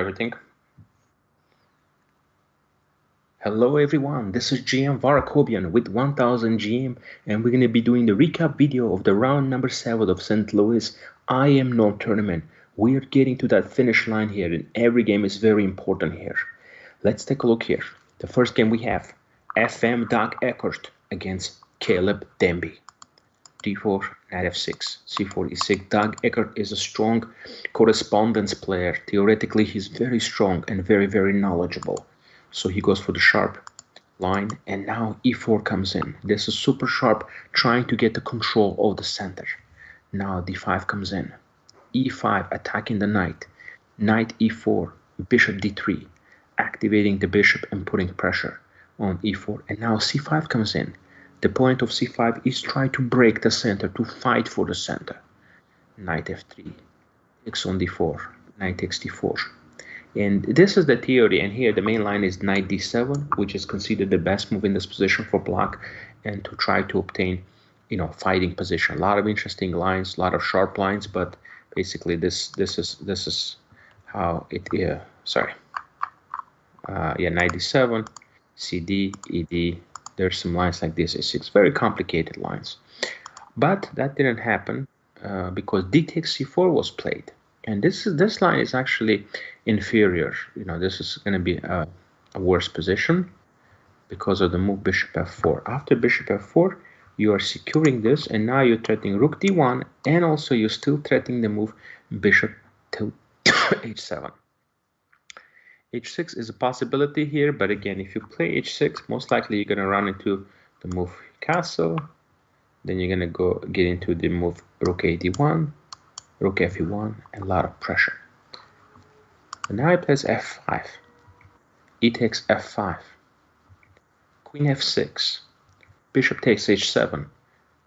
everything. Hello everyone, this is GM Var Akobian with 1000 GM, and we're going to be doing the recap video of the round number 7 of St. Louis IM tournament. We are getting to that finish line here, and every game is very important here. Let's take a look here. The first game we have FM Doug Eckert against Caleb Denby. D4, knight f6, c4, e6. Doug Eckert is a strong correspondence player. Theoretically, he's very strong and very, very knowledgeable. So he goes for the sharp line, and now e4 comes in. This is super sharp, trying to get the control of the center. Now d5 comes in. e5, attacking the knight. Knight e4, bishop d3, activating the bishop and putting pressure on e4. And now c5 comes in. The point of c5 is try to break the center, to fight for the center. Knight f3, takes on d4, knight takes d4. And this is the theory, and here the main line is knight d7, which is considered the best move in this position for black, and to try to obtain, fighting position. A lot of interesting lines, a lot of sharp lines, but basically this is how it is. Knight d7, cd, ed. There's some lines like this. It's very complicated lines, but that didn't happen because d takes c4 was played, and this line is actually inferior. This is going to be a worse position because of the move bishop f4. After bishop f4, you are securing this, and now you're threatening rook d1, and also you're still threatening the move bishop to h7. h6 is a possibility here, but again, if you play h6, most likely you're going to run into the move castle. Then you're going to get into the move rook ad1, rook fe1, and a lot of pressure. And now he plays f5. E takes f5. Queen f6. Bishop takes h7.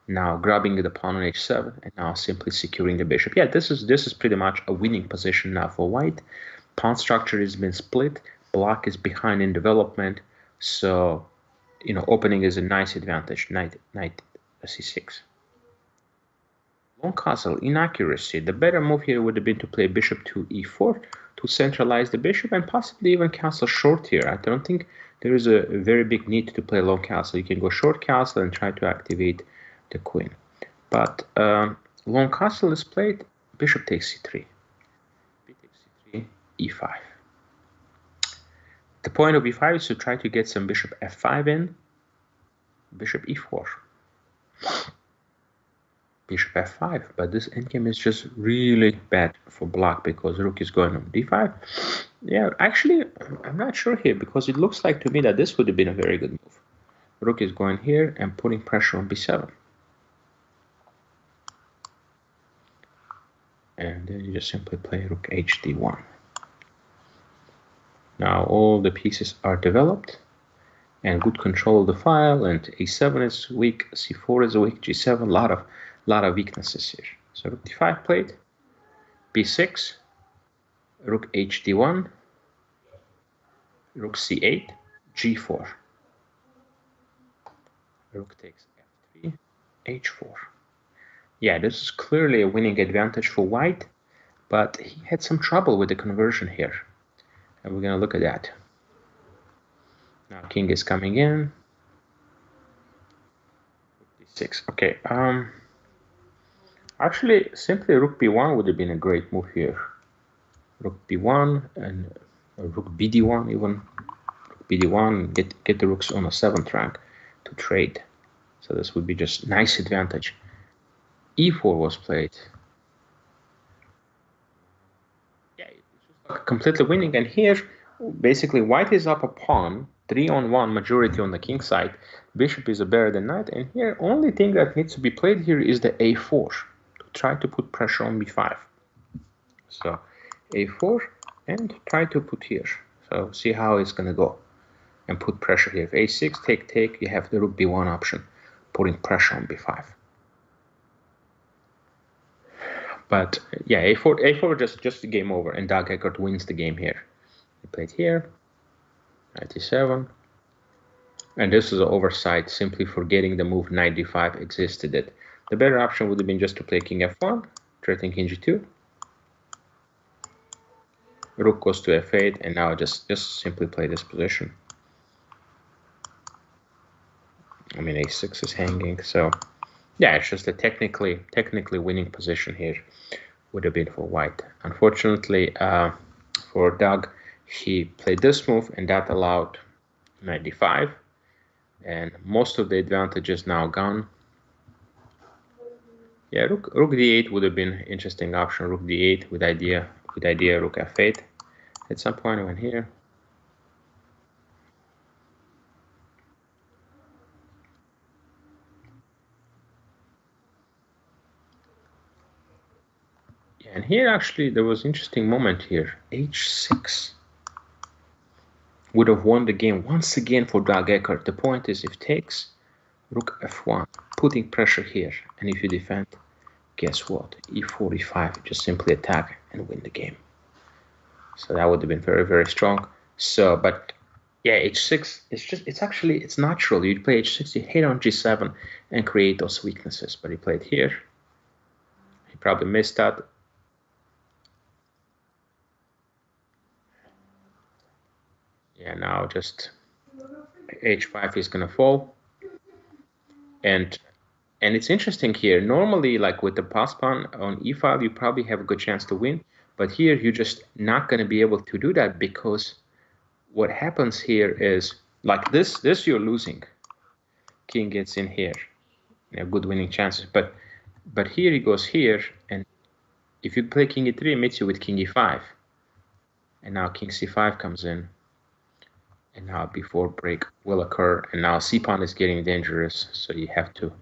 Now grabbing the pawn on h7, and now simply securing the bishop. Yeah, this is pretty much a winning position now for white. Pawn structure has been split. Black is behind in development, so opening is a nice advantage. Knight c6. Long castle, inaccuracy. The better move here would have been to play bishop to e4 to centralize the bishop, and possibly even castle short here. I don't think there is a very big need to play long castle. You can go short castle and try to activate the queen. But long castle is played. Bishop takes c3. B takes c3. e5. The point of e5 is to try to get some bishop f5 in, bishop e4, bishop f5, but this endgame is just really bad for black because rook is going on d5. Yeah, actually, I'm not sure here because it looks like to me that this would have been a very good move. Rook is going here and putting pressure on b7. And then you just simply play rook hd1. Now all the pieces are developed and good control of the file, and a7 is weak, c4 is weak, g7, a lot of weaknesses here. So rook d5 played, b6, rook hd1, rook c8, g4, rook takes f3, h4. Yeah, this is clearly a winning advantage for white, but he had some trouble with the conversion here. And we're going to look at that. Now king is coming in. d6. Okay. Actually, simply rook b1 would have been a great move here. Rook b1 and rook bd1 even. Rook bd1, get the rooks on a 7th rank to trade. So this would be just nice advantage. e4 was played. Yeah, it's just like completely winning, and here basically white is up a pawn, 3-on-1 majority on the king side. Bishop is a better than knight, and here only thing that needs to be played here is the a4 to try to put pressure on b5. So a4 and try to put here. So see how it's gonna go and put pressure here. If a6 take, you have the rook b1 option, putting pressure on b5. But yeah, a4 just a game over, and Doug Eckert wins the game here. He played here, knight e7, and this is an oversight, simply forgetting the move knight d5 existed. The better option would have been just to play king f1, threatening king g2, Rook goes to f8, and now just simply play this position. I mean, a6 is hanging, so yeah, it's just a technically winning position here. Would have been for white. Unfortunately, for Doug, he played this move, and that allowed knight d5, and most of the advantage is now gone. Yeah, rook d8 would have been an interesting option. Rook d8 with idea rook f8. At some point I went here. Yeah, and here actually there was an interesting moment here. h6 would have won the game once again for Doug Eckert. The point is, if takes, rook f1, putting pressure here, and if you defend, guess what? e4, e5, just simply attack and win the game. So that would have been very, very strong. So, but yeah, h6, it's natural. You'd play h6, you hit on g7 and create those weaknesses. But he played here. He probably missed that. Yeah, now just h5 is gonna fall. And it's interesting here. Normally, like with the pass pawn on e5, you probably have a good chance to win. But here, you're just not gonna be able to do that, because what happens here is, like this you're losing. King gets in here. You know, good winning chances. But here he goes here, and if you play king e3, it meets you with king e5. And now king c5 comes in. And now before break will occur. And now c-pawn is getting dangerous, so you have to.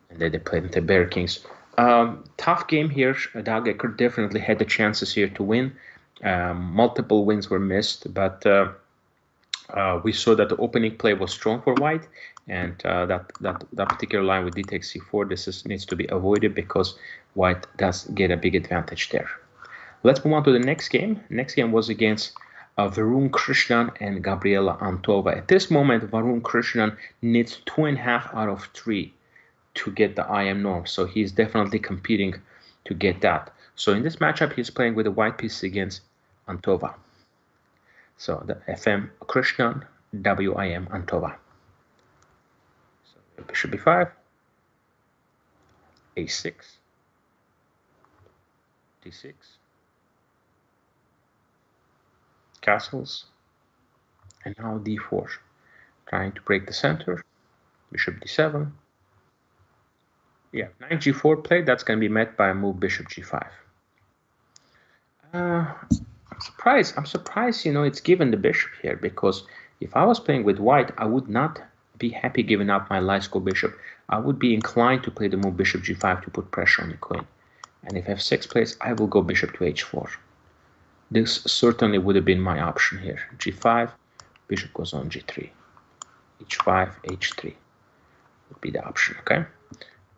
And then they played the bear kings. Tough game here. Doug Eckert definitely had the chances here to win. Multiple wins were missed, but we saw that the opening play was strong for white, and that particular line with d takes c4, needs to be avoided, because white does get a big advantage there. Let's move on to the next game. Next game was against Varun Krishnan and Gabriela Antova. At this moment, Varun Krishnan needs 2.5 out of 3 to get the IM norm, so he's definitely competing to get that. So in this matchup, he's playing with a white piece against Antova. So the FM Krishnan, WIM Antova. So bishop b5, a6, d6, castles, and now d4, trying to break the center. Bishop d7. Yeah, knight g4 play, that's going to be met by a move bishop g5. I'm surprised, you know, it's given the bishop here, because if I was playing with white, I would not be happy giving up my light score bishop. I would be inclined to play the move bishop g5 to put pressure on the queen. And if f6 plays, I will go bishop to h4. This certainly would have been my option here. g5, bishop goes on g3. h5, h3 would be the option, okay?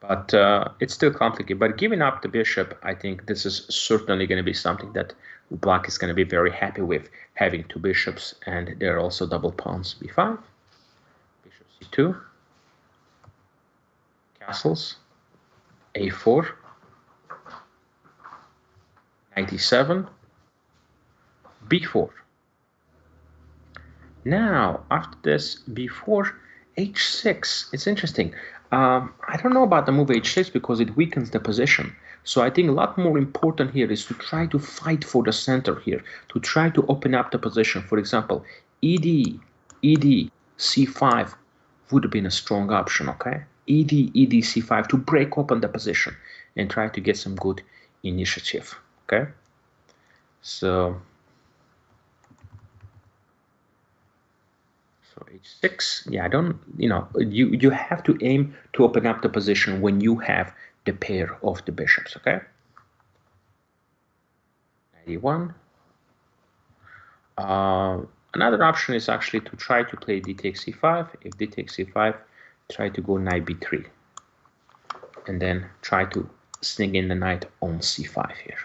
But it's still complicated. But giving up the bishop, I think this is certainly going to be something that black is going to be very happy with, having two bishops, and there are also double pawns. b5, bishop c2, castles, a4, knight e7, b4. Now, after this b4, h6, it's interesting. I don't know about the move h6 because it weakens the position. So I think a lot more important here is to try to fight for the center here, to try to open up the position. For example, ed, c5 would have been a strong option, okay? ed, c5 to break open the position and try to get some good initiative, okay? So h6, yeah, I don't, you know, you have to aim to open up the position when you have the pair of the bishops, okay? 91. Another option is actually to try to play d takes c5. If d takes c5, try to go knight b3. And then try to sneak in the knight on c5 here.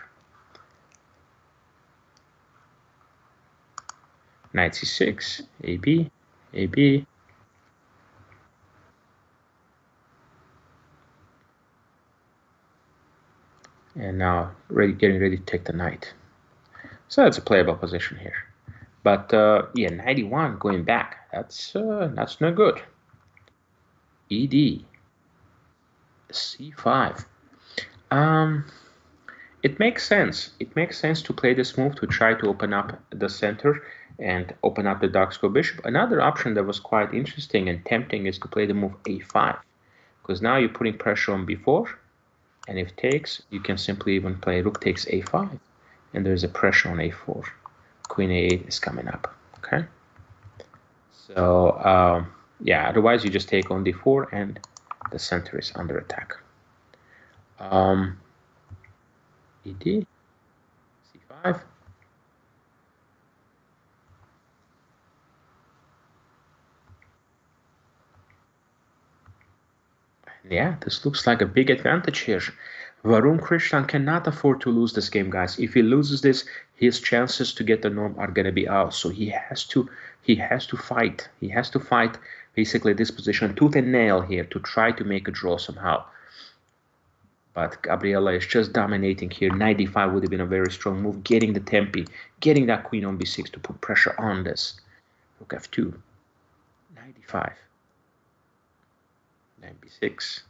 Knight c6, ab, ab. And now getting ready to take the knight. So it's a playable position here. But yeah, 91 going back. That's not good. ED, C5. Um, it makes sense. It makes sense to play this move to try to open up the center and open up the dark square bishop. Another option that was quite interesting and tempting is to play the move A5, because now you're putting pressure on B4, and if takes, you can simply even play rook takes A5, and there's a pressure on A4. Queen A8 is coming up. Okay. So yeah, otherwise you just take on D4 and the center is under attack. ED, C5. Yeah, this looks like a big advantage here. Varun Krishnan cannot afford to lose this game, guys. If he loses this, his chances to get the norm are gonna be out. So he has to fight. He has to fight basically this position tooth and nail here to try to make a draw somehow. But Gabriela is just dominating here. 95 would have been a very strong move. Getting the tempi, getting that queen on b6 to put pressure on this. Rook f2, 95, knight b6.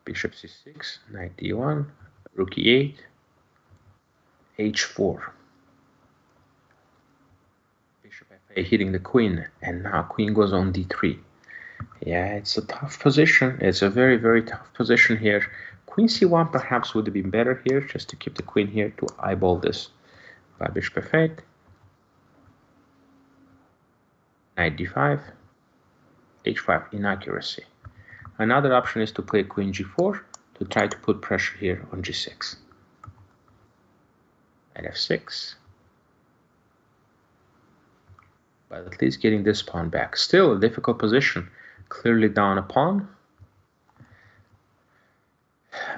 Bishop c6, knight d1, rook e8, h4. Bishop f8 hitting the queen, and now queen goes on d3. Yeah, it's a tough position. It's a very, very tough position here. Queen c1 perhaps would have been better here, just to keep the queen here to eyeball this. But bishop f8, knight d5, h5, inaccuracy. Another option is to play queen g4 to try to put pressure here on g6. At f6. But at least getting this pawn back. Still a difficult position. Clearly down a pawn.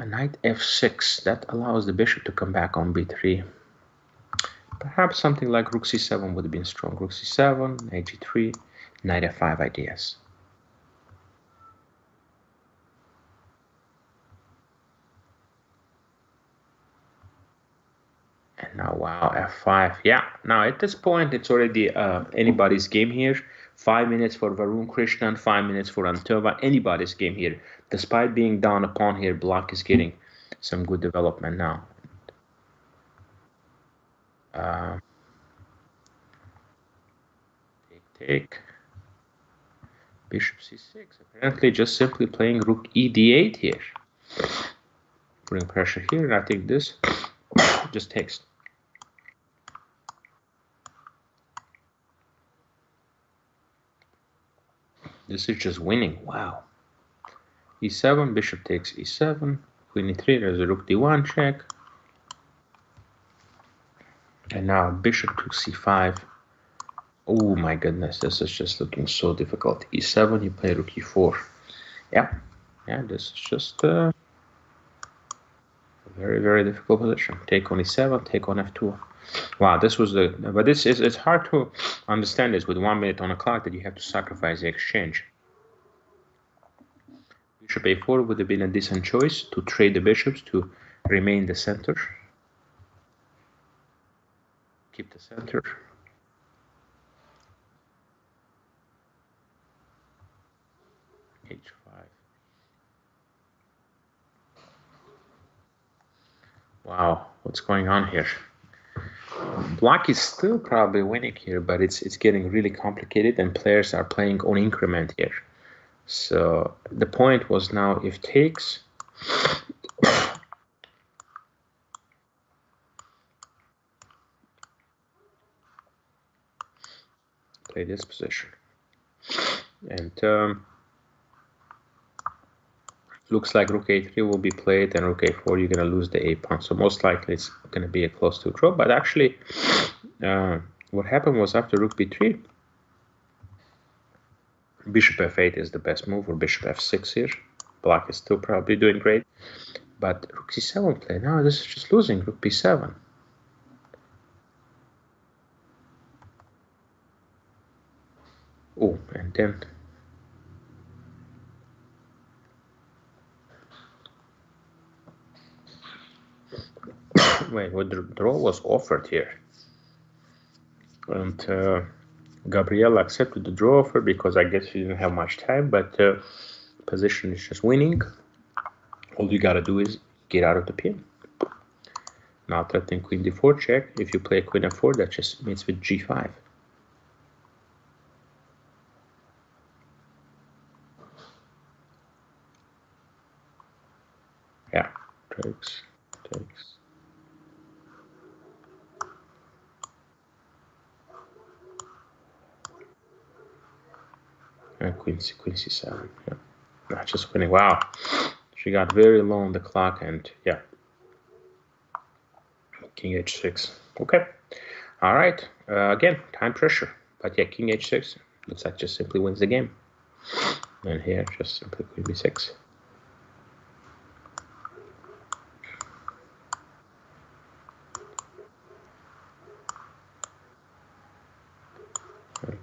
Knight f6. That allows the bishop to come back on b3. Perhaps something like rook c7 would have been strong. Rook c7, knight g3, knight f5 ideas. And now, wow, f5. Yeah, now at this point, it's already anybody's game here. 5 minutes for Varun Krishnan, 5 minutes for Antova. Anybody's game here. Despite being down a pawn here, Black is getting some good development now. Take. Bishop c6. Apparently just simply playing rook e d8 here. Putting pressure here, and I think this just takes. This is just winning. Wow. e7, bishop takes e7, queen e3, there's a rook d1 check. And now bishop took c5. Oh my goodness, this is just looking so difficult. e7, you play rook e4. Yeah, this is just a very, very difficult position. Take on e7, take on f2. Wow, this was but it's hard to understand this with 1 minute on the clock that you have to sacrifice the exchange. Bishop a4 would have been a decent choice to trade the bishops to remain the center. Keep the center. h5. Wow, what's going on here? Black is still probably winning here, but it's getting really complicated, and players are playing on increment here. So the point was now if takes. Play this position, and looks like rook a3 will be played, and rook a4 you're gonna lose the a pawn. So most likely it's gonna be a close to draw. But actually, what happened was after rook b3, bishop f8 is the best move, or bishop f6 here. Black is still probably doing great, but rook c7 play. Now this is just losing. Rook b7. Oh, and then Wait, what draw was offered here? And Gabriella accepted the draw offer because I guess she didn't have much time, but position is just winning. All you gotta do is get out of the pin. Now threatening queen d4 check. If you play queen f4, that just means with g5. Yeah, takes. Queen c7. Yeah, not just winning. Wow, she got very low on the clock, and yeah, king h6. Okay, all right. Again, time pressure, but yeah, king h6 looks like just simply wins the game. And here, just simply queen b6.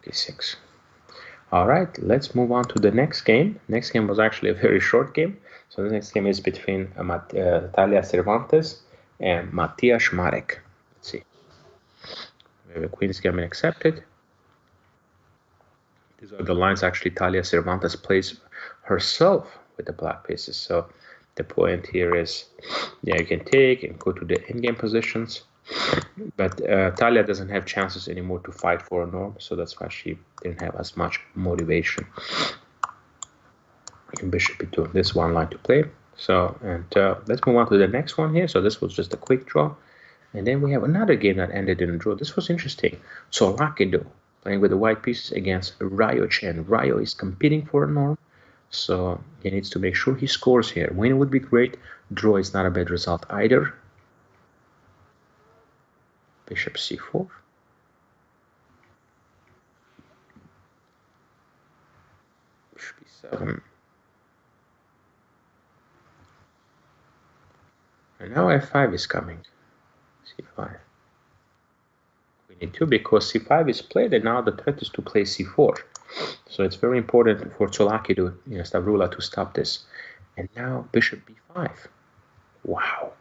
b6. All right, let's move on to the next game. Next game was actually a very short game. So the next game is between Talia Cervantes and Matias Marek. Let's see. We have a queen's game accepted. These are the lines actually Talia Cervantes plays herself with the black pieces. So the point here is, yeah, you can take and go to the endgame positions. But Talia doesn't have chances anymore to fight for a norm, so that's why she didn't have as much motivation in bishop e2. This one line to play. So, and let's move on to the next one here. So this was just a quick draw. And then we have another game that ended in a draw. This was interesting. So Rakido playing with the white pieces against Ryo Chen. Ryo is competing for a norm, so he needs to make sure he scores here. Win would be great. Draw is not a bad result either. Bishop c4. Bishop e7. And now f5 is coming. c5. We need to, because c5 is played, and now the threat is to play c4. So it's very important for Tsolaki to, Stavrula to stop this. And now bishop b5. Wow.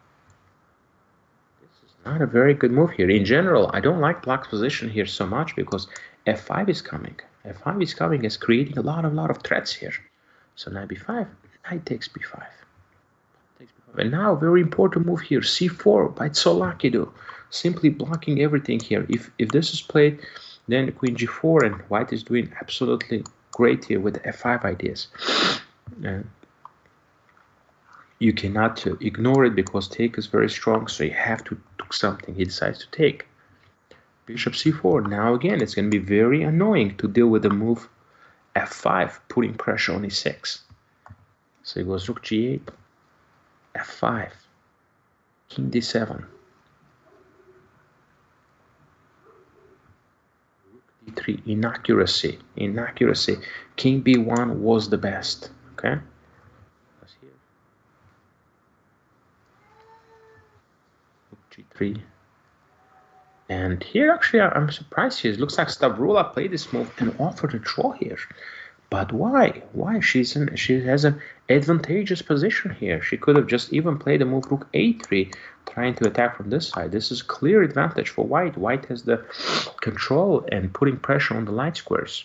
Not a very good move here. In general, I don't like black's position here so much because f5 is coming. f5 is coming, is creating a lot of threats here. So knight b5, knight takes b5. And now, very important move here, c4 by Tsolaki, simply blocking everything here. If this is played, then queen g4, and white is doing absolutely great here with f5 ideas. You cannot ignore it because take is very strong, so you have to do something. He decides to take. Bishop c4. Now again, it's going to be very annoying to deal with the move f5, putting pressure on e6. So he goes rook g8, f5, king d7, rook d3, inaccuracy. King b1 was the best. Okay. G3. And here actually I'm surprised here. It looks like Stavrula played this move and offered a draw here. But why? Why? She has an advantageous position here. She could have just even played the move rook a3, trying to attack from this side. This is a clear advantage for white. White has the control and putting pressure on the light squares.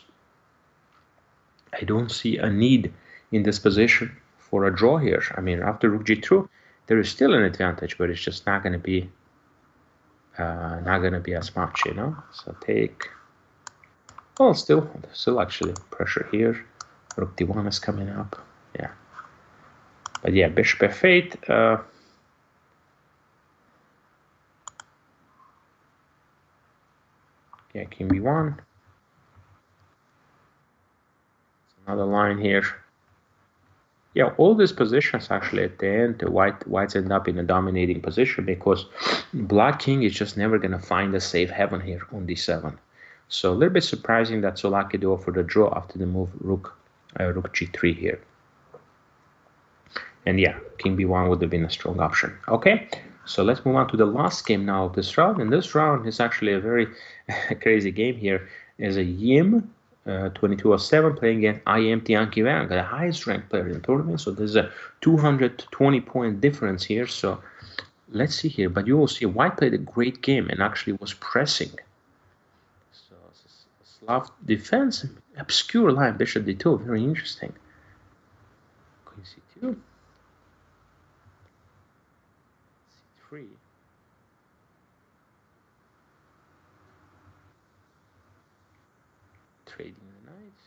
I don't see a need in this position for a draw here. I mean, after rook g2, there is still an advantage, but it's just not going to be as much, So take. Well, still actually pressure here. Rook d1 is coming up. Yeah. But yeah, bishop f8. Yeah, king b1. Another line here. Yeah, all these positions actually at the end, the whites end up in a dominating position because black king is just never going to find a safe haven here on d7. So a little bit surprising that Tsolaki offered a draw after the move rook g3 here. And yeah, king b1 would have been a strong option. Okay, so let's move on to the last game now of this round. And this round is actually a very crazy game here. There's a Yim 2207 playing against IM Tianqi Wang, the highest ranked player in the tournament. So there's a 220 point difference here. So let's see here, but you will see white played a great game and actually was pressing. So Slav defense, obscure line, bishop d2, very interesting. Queen c2, c3. Trading the knights.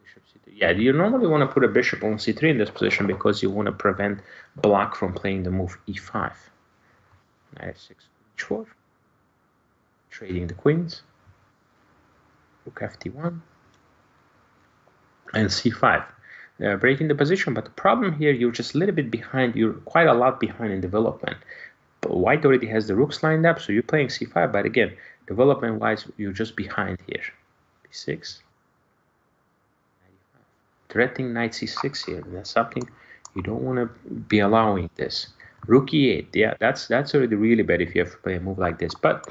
Bishop c2. Yeah, you normally want to put a bishop on c3 in this position because you want to prevent black from playing the move e5. Knight f6, h4. Trading the queens. Rook ft1. And c5. Breaking the position, but the problem here, you're just a little bit behind. You're quite a lot behind in development. But white already has the rooks lined up, so you're playing c5. But again, development-wise, you're just behind here. b6. Threatening knight c6 here. That's something you don't want to be allowing this. Rook e8. Yeah, that's already really bad if you have to play a move like this. But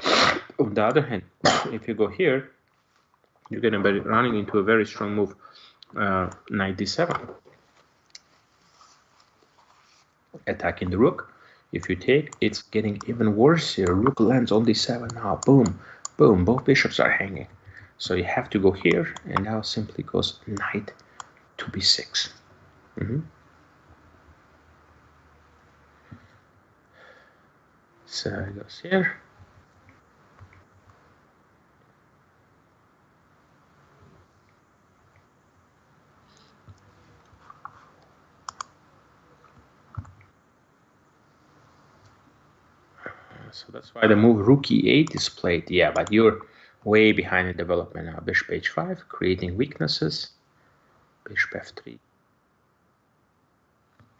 on the other hand, if you go here, you're going to be running into a very strong move. Knight d7, attacking the rook. If you take, it's getting even worse here. Rook lands on d7 now. Boom, boom. Both bishops are hanging. So you have to go here, and now simply goes knight to b6. So it goes here. So that's why the move rook e8 is played. Yeah, but you're way behind in development now. Bishop h5, creating weaknesses. Bishop f3.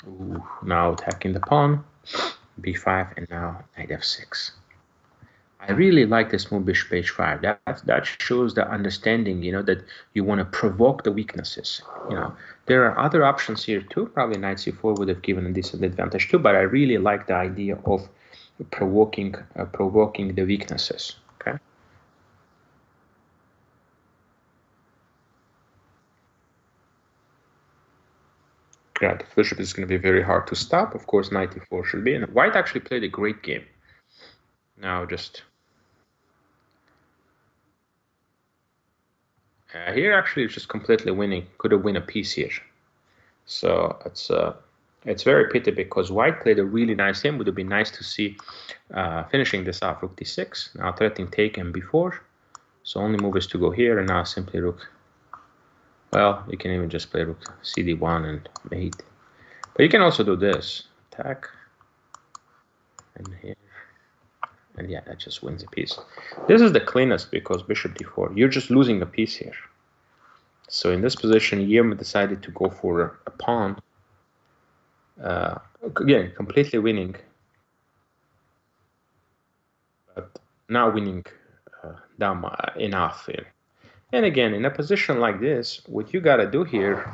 Ooh, now attacking the pawn. b5, and now knight f6. I really like this move, bishop h5. That shows the understanding, that you want to provoke the weaknesses. There are other options here too. Probably knight c4 would have given a decent advantage too, but I really like the idea of provoking the weaknesses. Okay. Yeah, the bishop is going to be very hard to stop. Of course, knight e4 should be. And white actually played a great game. Now just here actually it's just completely winning. Could have win a piece here. So it's very pity because white played a really nice game. Would have been nice to see finishing this off. Rook d6. Now threatening take and b4. So only move is to go here, and now simply rook. Well, you can even just play rook cd1 and mate. But you can also do this. Attack. And here. And yeah, that just wins a piece. This is the cleanest because bishop d4. You're just losing a piece here. So in this position, Yem decided to go for a pawn. Again, completely winning. But not winning enough here. And again, in a position like this, what you gotta do here,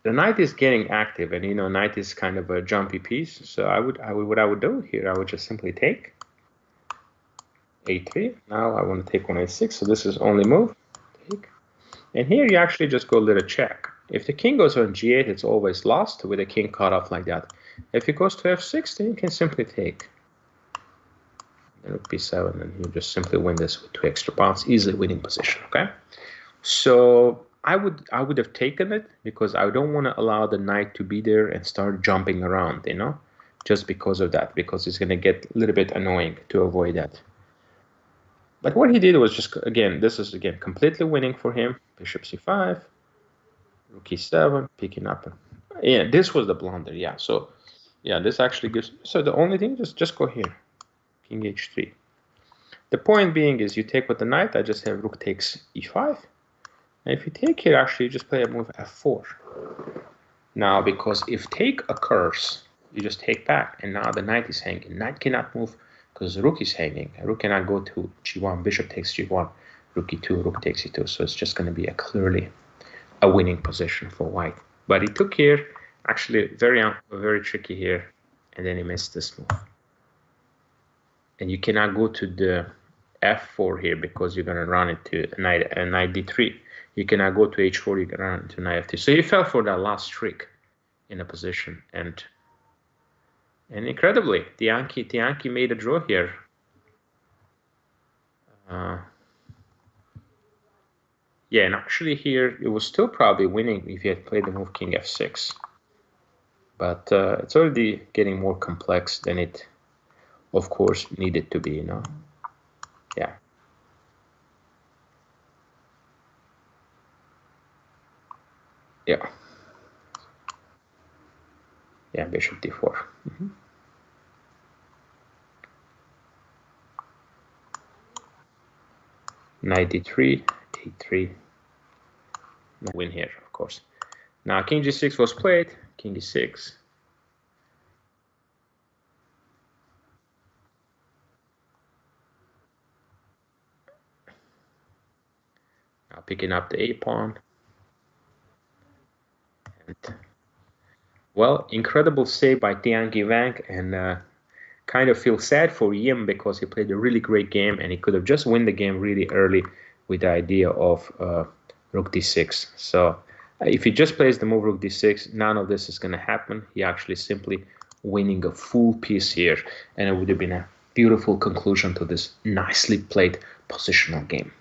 the knight is getting active, and knight is kind of a jumpy piece. So what I would do here, I would just simply take a3. Now I want to take on a6. So this is only move. Take. And here you actually just go little check. If the king goes on g8, it's always lost with the king cut off like that. If it goes to f6, then you can simply take. Then rook b7, and you just simply win this with 2 extra pawns, easily winning position. Okay, so I would have taken it because I don't want to allow the knight to be there and start jumping around, just because of that, because it's going to get a little bit annoying to avoid that. But what he did was just, again, this is again completely winning for him. Bishop c5, rook e7, picking up. Yeah, this was the blunder. Yeah, so yeah, this actually gives. So the only thing, just go here. King h3. The point being is you take with the knight. I just have rook takes e5. And if you take here, actually, you just play a move f4. Now, because if take occurs, you just take back. And now the knight is hanging. Knight cannot move because the rook is hanging. A rook cannot go to g1. Bishop takes g1. Rook e2. Rook takes e2. So it's just going to be clearly a winning position for white. But he took here. Actually, very tricky here. And then he missed this move. And you cannot go to the f4 here because you're going to run it to knight d3. You cannot go to h4, you're going to run it to knight f3. So you fell for that last trick. in a position, and incredibly, Tianki made a draw here. Yeah, and actually here it was still probably winning if he had played the move King f6. But it's already getting more complex than it, of course, needed to be, you know. Yeah. Yeah. Yeah, bishop d4. 93, 83. Win here, of course. Now king g6 was played, king e6. Now picking up the a pawn. And, well, incredible save by Tianqi Wang, and kind of feel sad for Yim because he played a really great game and he could have just won the game really early with the idea of rook d6. So if he just plays the move rook d6, none of this is going to happen. He actually simply winning a full piece here, and it would have been a beautiful conclusion to this nicely played positional game.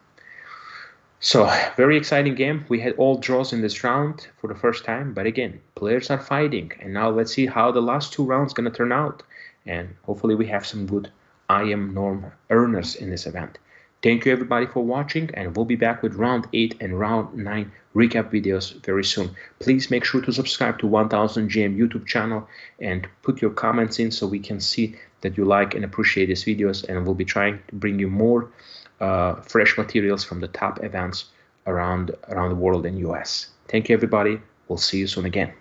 So, very exciting game. We had all draws in this round for the first time, but again, players are fighting, and now let's see how the last two rounds going to turn out, and hopefully we have some good IM norm earners in this event. Thank you everybody for watching, and we'll be back with round 8 and round 9 recap videos very soon. Please make sure to subscribe to 1000 GM YouTube channel and put your comments in so we can see that you like and appreciate these videos, and we'll be trying to bring you more fresh materials from the top events around the world in US. Thank you everybody. We'll see you soon again.